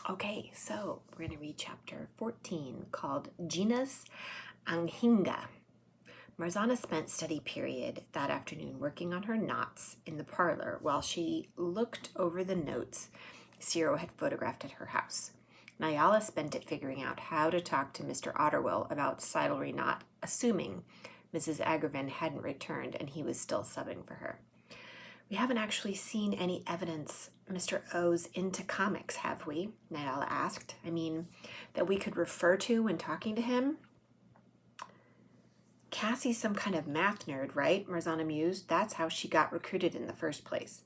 Okay, so we're going to read chapter 14 called Genus Anhinga. Marzana spent study period that afternoon working on her knots in the parlor while she looked over the notes Ciro had photographed at her house. Nyala spent it figuring out how to talk to Mr. Otterwell about sidlery knot, assuming Mrs. Agravin hadn't returned and he was still subbing for her. We haven't actually seen any evidence Mr. O's into comics, have we? Nyala asked. I mean, that we could refer to when talking to him? Cassie's some kind of math nerd, right? Marzana mused. That's how she got recruited in the first place.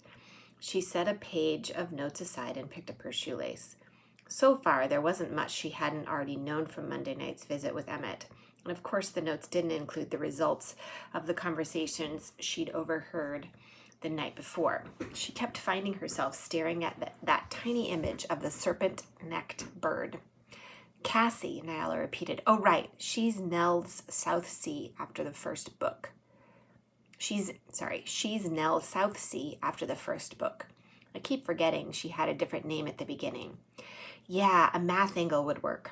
She set a page of notes aside and picked up her shoelace. So far, there wasn't much she hadn't already known from Monday night's visit with Emmett. And of course, the notes didn't include the results of the conversations she'd overheard the night before. She kept finding herself staring at that tiny image of the serpent-necked bird. Cassie, Nyala repeated. Oh, right. She's Nell's South Sea after the first book. She's Nell South Sea after the first book. I keep forgetting she had a different name at the beginning. Yeah, a math angle would work.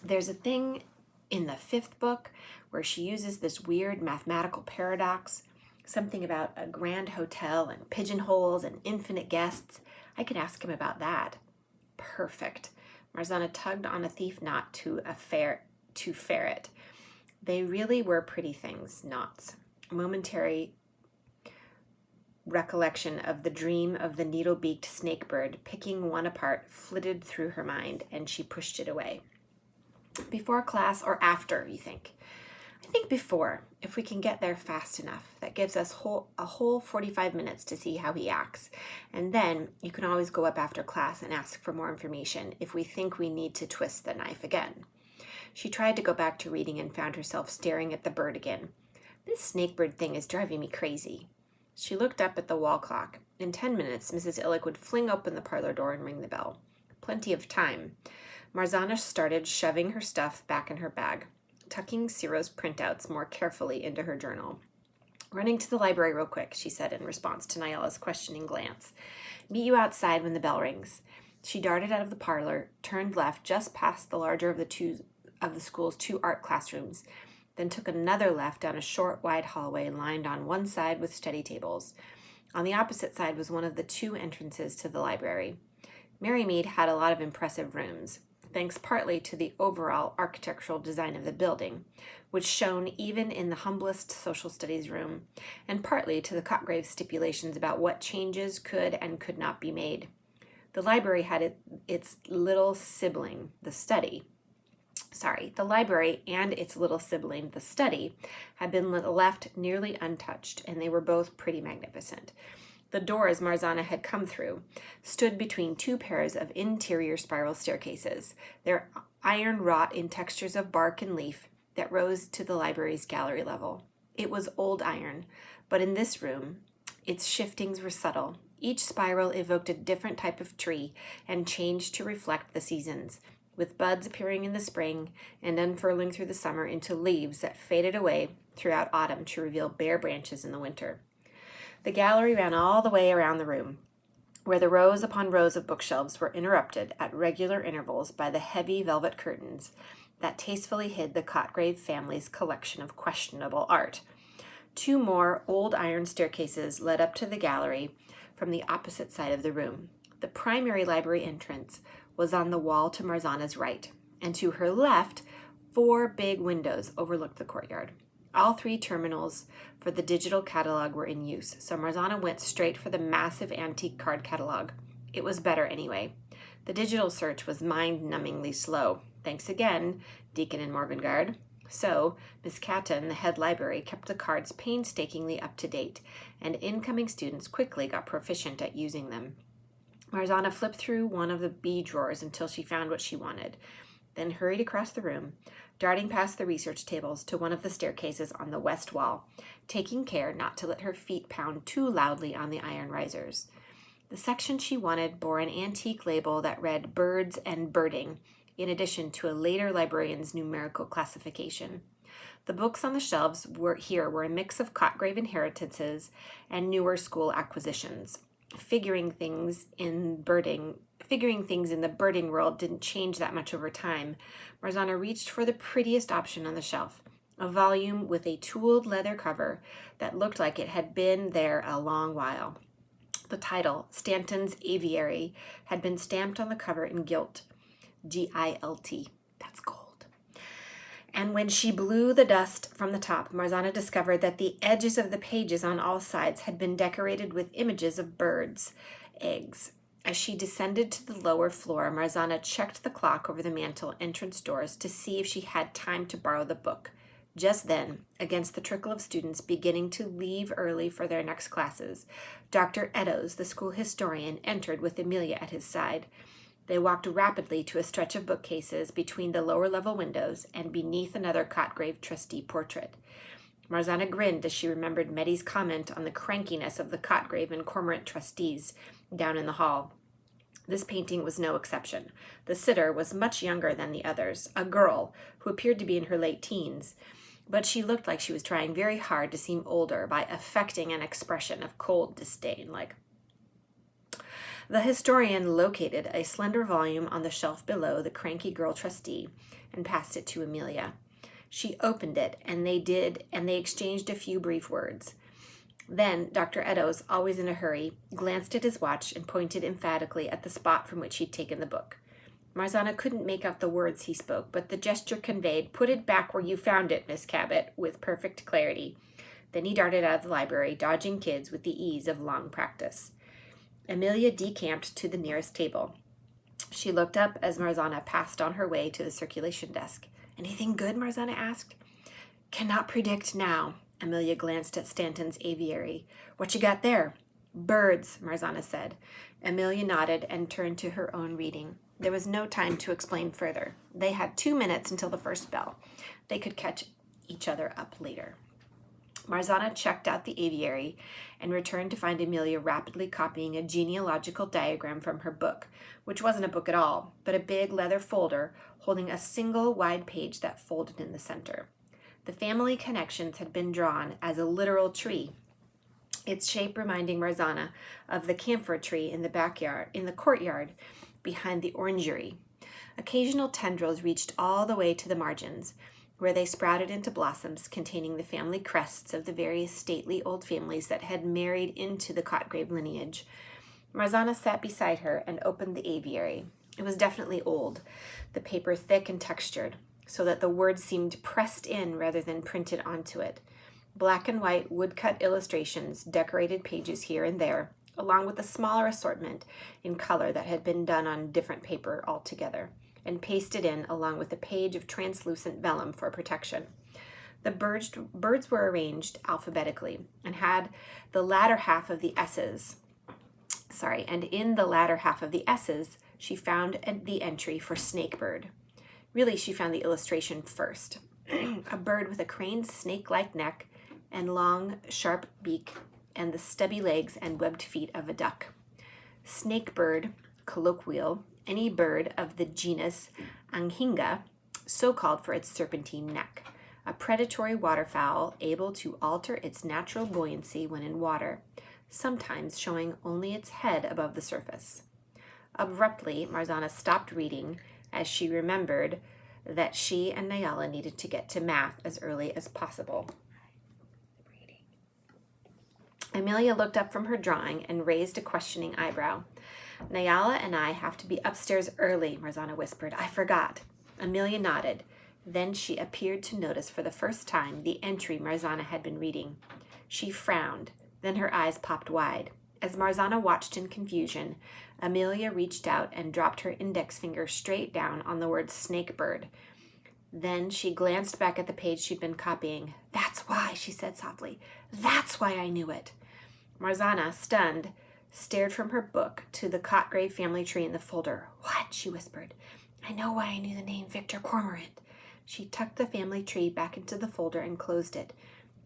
There's a thing in the 5th book where she uses this weird mathematical paradox, something about a grand hotel and pigeonholes and infinite guests. I could ask him about that. Perfect. Marzana tugged on a thief knot to ferret. They really were pretty things, knots. A momentary recollection of the dream of the needle-beaked snakebird picking one apart flitted through her mind, and she pushed it away. Before class or after, you think? I think before, if we can get there fast enough. That gives us a whole 45 minutes to see how he acts. And then you can always go up after class and ask for more information if we think we need to twist the knife again. She tried to go back to reading and found herself staring at the bird again. This snakebird thing is driving me crazy. She looked up at the wall clock. In 10 minutes, Mrs. Illick would fling open the parlor door and ring the bell. Plenty of time. Marzana started shoving her stuff back in her bag, tucking Ciro's printouts more carefully into her journal. Running to the library real quick, she said in response to Nyala's questioning glance. Meet you outside when the bell rings. She darted out of the parlor, turned left just past the larger of the school's 2 art classrooms, then took another left down a short, wide hallway lined on one side with study tables. On the opposite side was one of the 2 entrances to the library. Marymead had a lot of impressive rooms, thanks partly to the overall architectural design of the building, which shone even in the humblest social studies room, and partly to the Cotgrave stipulations about what changes could and could not be made. The library had its little sibling, the study. The library and its little sibling, the study, had been left nearly untouched, and they were both pretty magnificent. The doors Marzana had come through stood between 2 pairs of interior spiral staircases, their iron wrought in textures of bark and leaf that rose to the library's gallery level. It was old iron, but in this room, its shiftings were subtle. Each spiral evoked a different type of tree and changed to reflect the seasons, with buds appearing in the spring and unfurling through the summer into leaves that faded away throughout autumn to reveal bare branches in the winter. The gallery ran all the way around the room, where the rows upon rows of bookshelves were interrupted at regular intervals by the heavy velvet curtains that tastefully hid the Cotgrave family's collection of questionable art. 2 more old iron staircases led up to the gallery from the opposite side of the room. The primary library entrance was on the wall to Marzana's right, and to her left, 4 big windows overlooked the courtyard. All 3 terminals for the digital catalog were in use, so Marzana went straight for the massive antique card catalog. It was better anyway. The digital search was mind-numbingly slow. Thanks again, Deacon and Morvingard. So, Miss Catton, the head library, kept the cards painstakingly up to date, and incoming students quickly got proficient at using them. Marzana flipped through one of the B drawers until she found what she wanted, then hurried across the room, darting past the research tables to one of the staircases on the west wall, taking care not to let her feet pound too loudly on the iron risers. The section she wanted bore an antique label that read Birds and Birding, in addition to a later librarian's numerical classification. The books on the shelves were a mix of Cotgrave inheritances and newer school acquisitions. Figuring things in the birding world didn't change that much over time, Marzana reached for the prettiest option on the shelf, a volume with a tooled leather cover that looked like it had been there a long while. The title, Stanton's Aviary, had been stamped on the cover in gilt. G-I-L-T. That's gold. And when she blew the dust from the top, Marzana discovered that the edges of the pages on all sides had been decorated with images of birds' eggs. As she descended to the lower floor, Marzana checked the clock over the mantel entrance doors to see if she had time to borrow the book. Just then, against the trickle of students beginning to leave early for their next classes, Dr. Eddowes, the school historian, entered with Amelia at his side. They walked rapidly to a stretch of bookcases between the lower-level windows and beneath another Cotgrave trustee portrait. Marzana grinned as she remembered Meddy's comment on the crankiness of the Cotgrave and Cormorant trustees down in the hall. This painting was no exception. The sitter was much younger than the others, a girl who appeared to be in her late teens, but she looked like she was trying very hard to seem older by affecting an expression of cold disdain, like... The historian located a slender volume on the shelf below the cranky girl trustee and passed it to Amelia. She opened it, and they exchanged a few brief words. Then Dr. Eddowes, always in a hurry, glanced at his watch and pointed emphatically at the spot from which he'd taken the book. Marzana couldn't make out the words he spoke, but the gesture conveyed, "Put it back where you found it, Miss Cabot," with perfect clarity. Then he darted out of the library, dodging kids with the ease of long practice. Amelia decamped to the nearest table. She looked up as Marzana passed on her way to the circulation desk. "Anything good?" Marzana asked. "Cannot predict now." Amelia glanced at Stanton's Aviary. "What you got there?" "Birds," Marzana said. Amelia nodded and turned to her own reading. There was no time to explain further. They had 2 minutes until the first bell. They could catch each other up later. Marzana checked out the aviary and returned to find Amelia rapidly copying a genealogical diagram from her book, which wasn't a book at all, but a big leather folder holding a single wide page that folded in the center. The family connections had been drawn as a literal tree, its shape reminding Marzana of the camphor tree in the courtyard behind the orangery. Occasional tendrils reached all the way to the margins, where they sprouted into blossoms containing the family crests of the various stately old families that had married into the Cotgrave lineage. Marzana sat beside her and opened the aviary. It was definitely old, the paper thick and textured, so that the words seemed pressed in rather than printed onto it. Black and white woodcut illustrations decorated pages here and there, along with a smaller assortment in color that had been done on different paper altogether, and pasted in along with a page of translucent vellum for protection. The birds were arranged alphabetically and had the latter half of the S's. And in the latter half of the S's, she found the entry for snakebird. Really, she found the illustration first. A bird with a crane's snake-like neck and long, sharp beak and the stubby legs and webbed feet of a duck. Snakebird, colloquial, any bird of the genus Anhinga, so called for its serpentine neck, a predatory waterfowl able to alter its natural buoyancy when in water, sometimes showing only its head above the surface. Abruptly, Marzana stopped reading as she remembered that she and Nyala needed to get to math as early as possible. Amelia looked up from her drawing and raised a questioning eyebrow. "Nyala and I have to be upstairs early," Marzana whispered. "I forgot." Amelia nodded. Then she appeared to notice for the first time the entry Marzana had been reading. She frowned. Then her eyes popped wide. As Marzana watched in confusion, Amelia reached out and dropped her index finger straight down on the word snakebird. Then she glanced back at the page she'd been copying. "That's why," she said softly. "That's why I knew it." Marzana, stunned, stared from her book to the Cotgrave family tree in the folder. "What?" she whispered. "I know why I knew the name Victor Cormorant." She tucked the family tree back into the folder and closed it.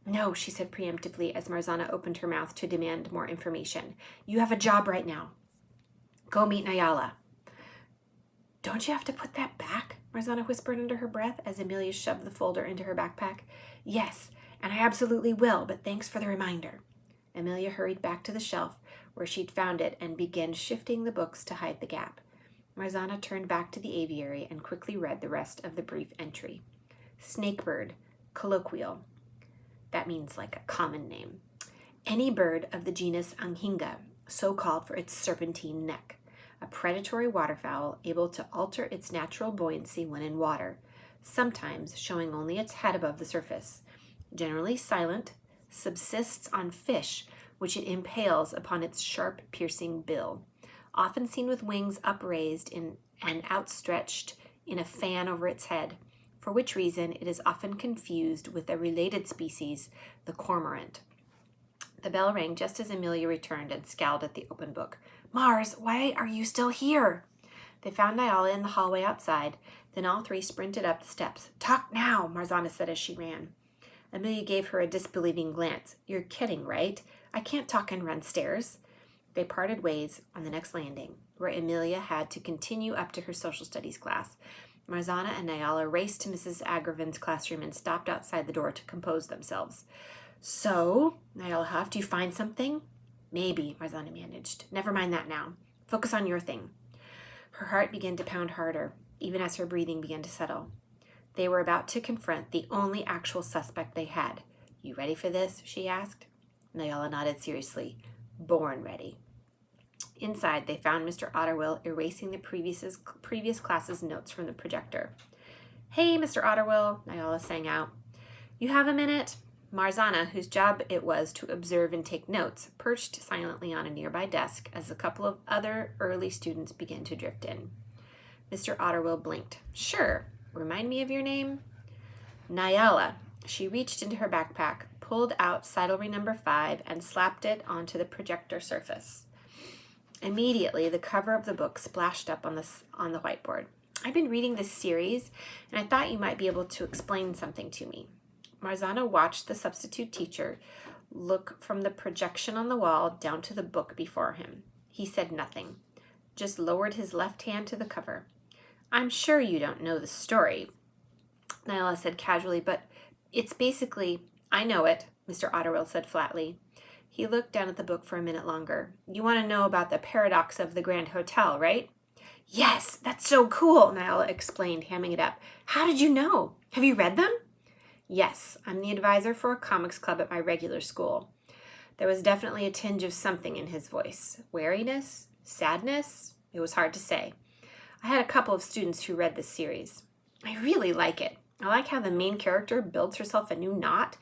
"No," she said preemptively as Marzana opened her mouth to demand more information. "You have a job right now. Go meet Nyala." "Don't you have to put that back?" Marzana whispered under her breath as Amelia shoved the folder into her backpack. "Yes, and I absolutely will, but thanks for the reminder." Amelia hurried back to the shelf where she'd found it and began shifting the books to hide the gap. Marzana turned back to the aviary and quickly read the rest of the brief entry. Snakebird, colloquial. That means like a common name. Any bird of the genus Anhinga, so called for its serpentine neck. A predatory waterfowl able to alter its natural buoyancy when in water, sometimes showing only its head above the surface. Generally silent, subsists on fish, which it impales upon its sharp, piercing bill. Often seen with wings upraised and outstretched in a fan over its head, for which reason it is often confused with a related species, the cormorant. The bell rang just as Amelia returned and scowled at the open book. Mars, why are you still here? They found Nyala in the hallway outside. Then all three sprinted up the steps. Talk now, Marzana said as she ran. Amelia gave her a disbelieving glance. You're kidding, right? I can't talk and run stairs. They parted ways on the next landing, where Amelia had to continue up to her social studies class. Marzana and Nyala raced to Mrs. Agravan's classroom and stopped outside the door to compose themselves. So, Nyala huffed, do you find something? Maybe, Marzana managed. Never mind that now. Focus on your thing. Her heart began to pound harder, even as her breathing began to settle. They were about to confront the only actual suspect they had. You ready for this? She asked. Nyala nodded seriously. Born ready. Inside, they found Mr. Otterwill erasing the previous class's notes from the projector. Hey, Mr. Otterwill, Nyala sang out. You have a minute? Marzana, whose job it was to observe and take notes, perched silently on a nearby desk as a couple of other early students began to drift in. Mr. Otterwill blinked. Sure. Remind me of your name? Nyala. She reached into her backpack, pulled out Cytlery number 5, and slapped it onto the projector surface. Immediately, the cover of the book splashed up on the whiteboard. I've been reading this series, and I thought you might be able to explain something to me. Marzana watched the substitute teacher look from the projection on the wall down to the book before him. He said nothing, just lowered his left hand to the cover. I'm sure you don't know the story, Nyala said casually, but it's basically, I know it, Mr. Otterwill said flatly. He looked down at the book for a minute longer. You want to know about the paradox of the Grand Hotel, right? Yes, that's so cool, Nyala explained, hamming it up. How did you know? Have you read them? Yes, I'm the advisor for a comics club at my regular school. There was definitely a tinge of something in his voice. Wariness? Sadness? It was hard to say. I had a couple of students who read this series. I really like it. I like how the main character builds herself a new knot,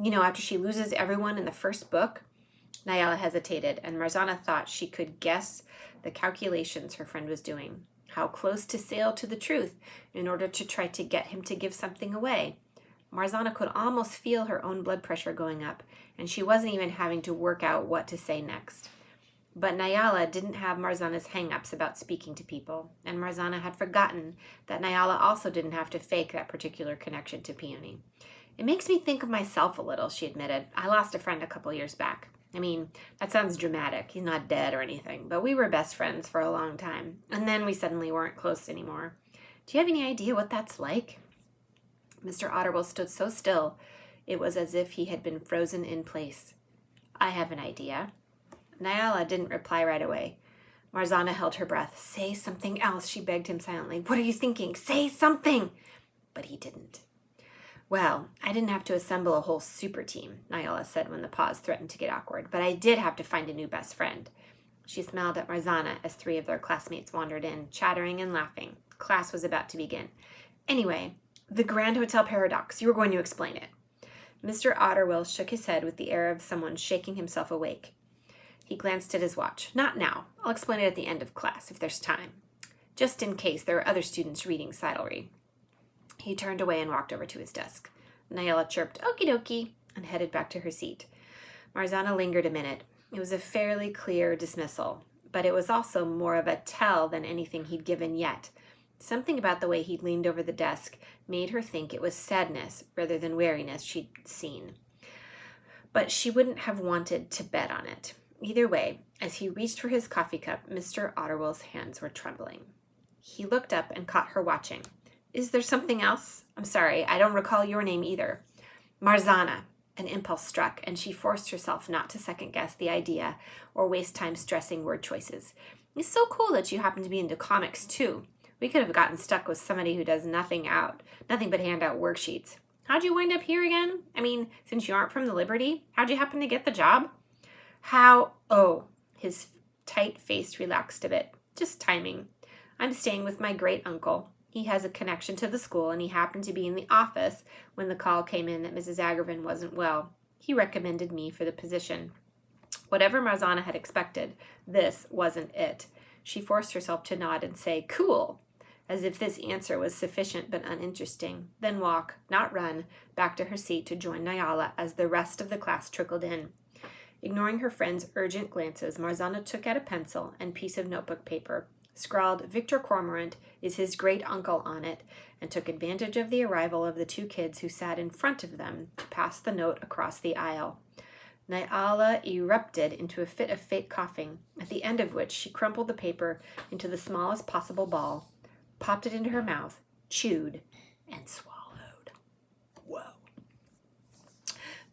after she loses everyone in the first book. Nyala hesitated, and Marzana thought she could guess the calculations her friend was doing. How close to sail to the truth in order to try to get him to give something away. Marzana could almost feel her own blood pressure going up, and she wasn't even having to work out what to say next. But Nyala didn't have Marzana's hang-ups about speaking to people, and Marzana had forgotten that Nyala also didn't have to fake that particular connection to Peony. It makes me think of myself a little, she admitted. I lost a friend a couple years back. I mean, that sounds dramatic. He's not dead or anything, but we were best friends for a long time, and then we suddenly weren't close anymore. Do you have any idea what that's like? Mr. Otterwill stood so still, it was as if he had been frozen in place. I have an idea. Nyala didn't reply right away. Marzana held her breath. Say something else, she begged him silently. What are you thinking? Say something! But he didn't. Well, I didn't have to assemble a whole super team, Nyala said when the pause threatened to get awkward, but I did have to find a new best friend. She smiled at Marzana as 3 of their classmates wandered in, chattering and laughing. Class was about to begin. Anyway, the Grand Hotel paradox. You were going to explain it. Mr. Otterwill shook his head with the air of someone shaking himself awake. He glanced at his watch. Not now. I'll explain it at the end of class, if there's time. Just in case there are other students reading Cytlery. He turned away and walked over to his desk. Nyala chirped, okie dokie, and headed back to her seat. Marzana lingered a minute. It was a fairly clear dismissal, but it was also more of a tell than anything he'd given yet. Something about the way he'd leaned over the desk made her think it was sadness rather than wariness she'd seen. But she wouldn't have wanted to bet on it. Either way, as he reached for his coffee cup, Mr. Otterwill's hands were trembling. He looked up and caught her watching. Is there something else? I'm sorry, I don't recall your name either. Marzana. An impulse struck, and she forced herself not to second-guess the idea or waste time stressing word choices. It's so cool that you happen to be into comics, too. We could have gotten stuck with somebody who does nothing but hand out worksheets. How'd you wind up here again? I mean, since you aren't from the Liberty, how'd you happen to get the job? His tight face relaxed a bit. Just timing. I'm staying with my great uncle. He has a connection to the school, and he happened to be in the office when the call came in that Mrs. Aggervin wasn't well. He recommended me for the position. Whatever Marzana had expected, this wasn't it. She forced herself to nod and say, "Cool," as if this answer was sufficient but uninteresting, then walk, not run, back to her seat to join Nyala as the rest of the class trickled in. Ignoring her friend's urgent glances, Marzana took out a pencil and piece of notebook paper, scrawled "Victor Cormorant is his great-uncle" on it, and took advantage of the arrival of the two kids who sat in front of them to pass the note across the aisle. Nyala erupted into a fit of fake coughing, at the end of which she crumpled the paper into the smallest possible ball, popped it into her mouth, chewed, and swallowed. Whoa.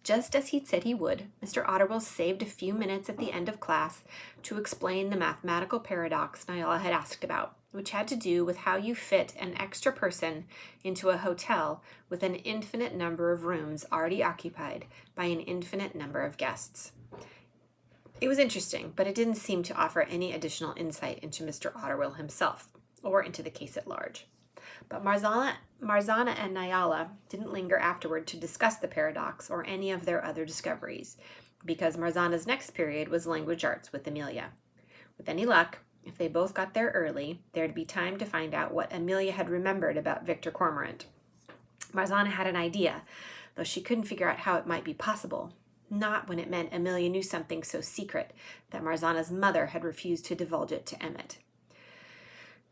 Just as he'd said he would, Mr. Otterwell saved a few minutes at the end of class to explain the mathematical paradox Nyala had asked about, which had to do with how you fit an extra person into a hotel with an infinite number of rooms already occupied by an infinite number of guests. It was interesting, but it didn't seem to offer any additional insight into Mr. Otterwell himself, or into the case at large. But Marzana and Nyala didn't linger afterward to discuss the paradox or any of their other discoveries, because Marzana's next period was language arts with Amelia. With any luck, if they both got there early, there'd be time to find out what Amelia had remembered about Victor Cormorant. Marzana had an idea, though she couldn't figure out how it might be possible, not when it meant Amelia knew something so secret that Marzana's mother had refused to divulge it to Emmett.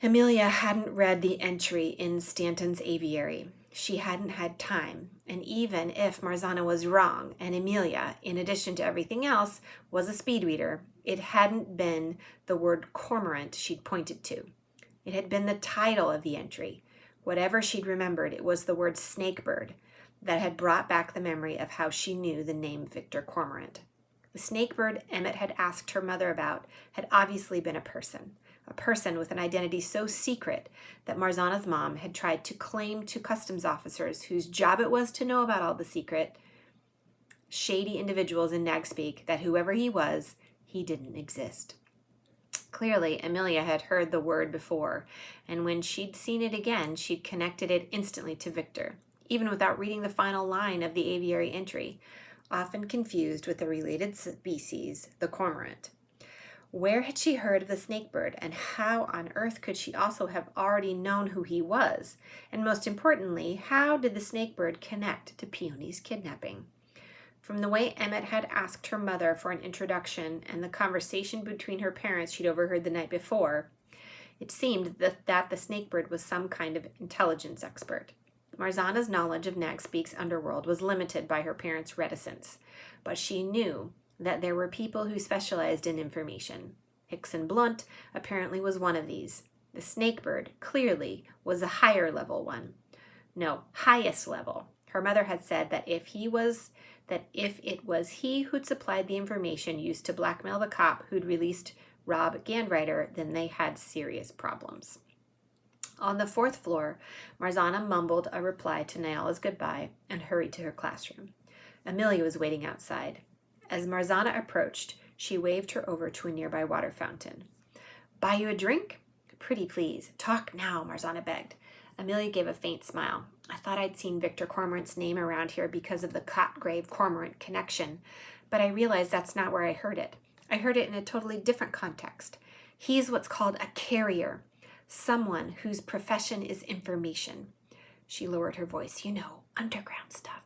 Amelia hadn't read the entry in Stanton's aviary. She hadn't had time, and even if Marzana was wrong, and Amelia, in addition to everything else, was a speed reader, it hadn't been the word cormorant she'd pointed to. It had been the title of the entry. Whatever she'd remembered, it was the word snakebird that had brought back the memory of how she knew the name Victor Cormorant. The snakebird Emmett had asked her mother about had obviously been a person with an identity so secret that Marzana's mom had tried to claim to customs officers whose job it was to know about all the secret, shady individuals in Nagspeak that whoever he was, he didn't exist. Clearly, Amelia had heard the word before, and when she'd seen it again, she'd connected it instantly to Victor, even without reading the final line of the aviary entry, often confused with the related species, the cormorant. Where had she heard of the snakebird, and how on earth could she also have already known who he was? And most importantly, how did the snakebird connect to Peony's kidnapping? From the way Emmett had asked her mother for an introduction and the conversation between her parents she'd overheard the night before, it seemed that the snakebird was some kind of intelligence expert. Marzana's knowledge of Nagspeak's underworld was limited by her parents' reticence, but she knew that there were people who specialized in information. Hickson Blunt apparently was one of these. The snakebird, clearly, was a higher level one. No, highest level. Her mother had said that if it was he who'd supplied the information used to blackmail the cop who'd released Rob Gandwriter, then they had serious problems. On the fourth floor, Marzana mumbled a reply to Nyala's goodbye and hurried to her classroom. Amelia was waiting outside. As Marzana approached, she waved her over to a nearby water fountain. "Buy you a drink?" "Pretty please. Talk now," Marzana begged. Amelia gave a faint smile. "I thought I'd seen Victor Cormorant's name around here because of the Cotgrave-Cormorant connection, but I realized that's not where I heard it. I heard it in a totally different context. He's what's called a carrier, someone whose profession is information." She lowered her voice. "You know, underground stuff."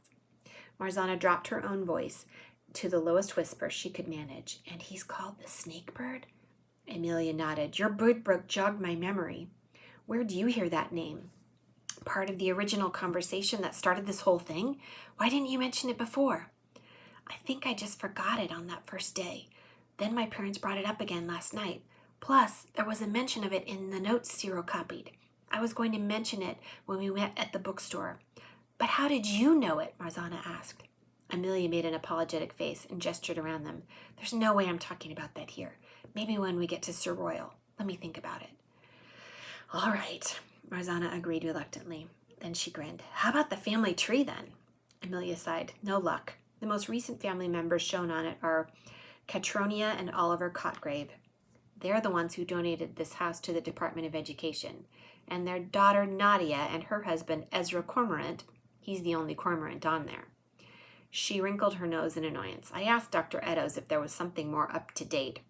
Marzana dropped her own voice to the lowest whisper she could manage. "And he's called the snakebird?" Amelia nodded. "Your bird book jogged my memory. Where do you hear that name? Part of the original conversation that started this whole thing? Why didn't you mention it before?" "I think I just forgot it on that first day. Then my parents brought it up again last night. Plus, there was a mention of it in the notes Cyril copied. I was going to mention it when we met at the bookstore." "But how did you know it?" Marzana asked. Amelia made an apologetic face and gestured around them. There's no way I'm talking about that here. Maybe when we get to Sir Royal. Let me think about it. All right, Marzana agreed reluctantly. Then she grinned. How about the family tree then? Amelia sighed. No luck. The most recent family members shown on it are Catronia and Oliver Cotgrave. They're the ones who donated this house to the Department of Education. And their daughter Nadia and her husband Ezra Cormorant, he's the only Cormorant on there. She wrinkled her nose in annoyance. I asked Dr. Eddowes if there was something more up to date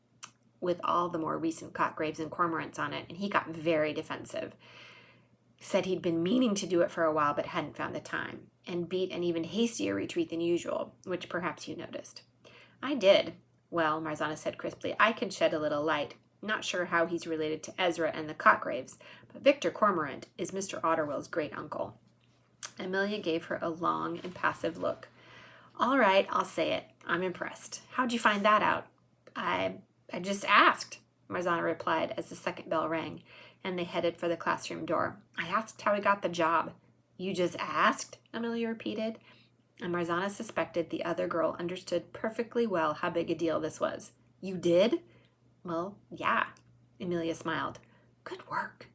with all the more recent Cotgraves and Cormorants on it, and he got very defensive. Said he'd been meaning to do it for a while but hadn't found the time, and beat an even hastier retreat than usual, which perhaps you noticed. I did. Well, Marzana said crisply, I can shed a little light. Not sure how he's related to Ezra and the Cotgraves, but Victor Cormorant is Mr. Otterwell's great uncle. Amelia gave her a long, impassive look. All right, I'll say it. I'm impressed. How'd you find that out? I just asked, Marzana replied as the second bell rang, and they headed for the classroom door. I asked how he got the job. You just asked? Amelia repeated, and Marzana suspected the other girl understood perfectly well how big a deal this was. You did? Well, yeah, Amelia smiled. Good work.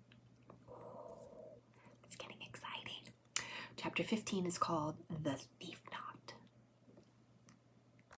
It's getting exciting. Chapter 15 is called The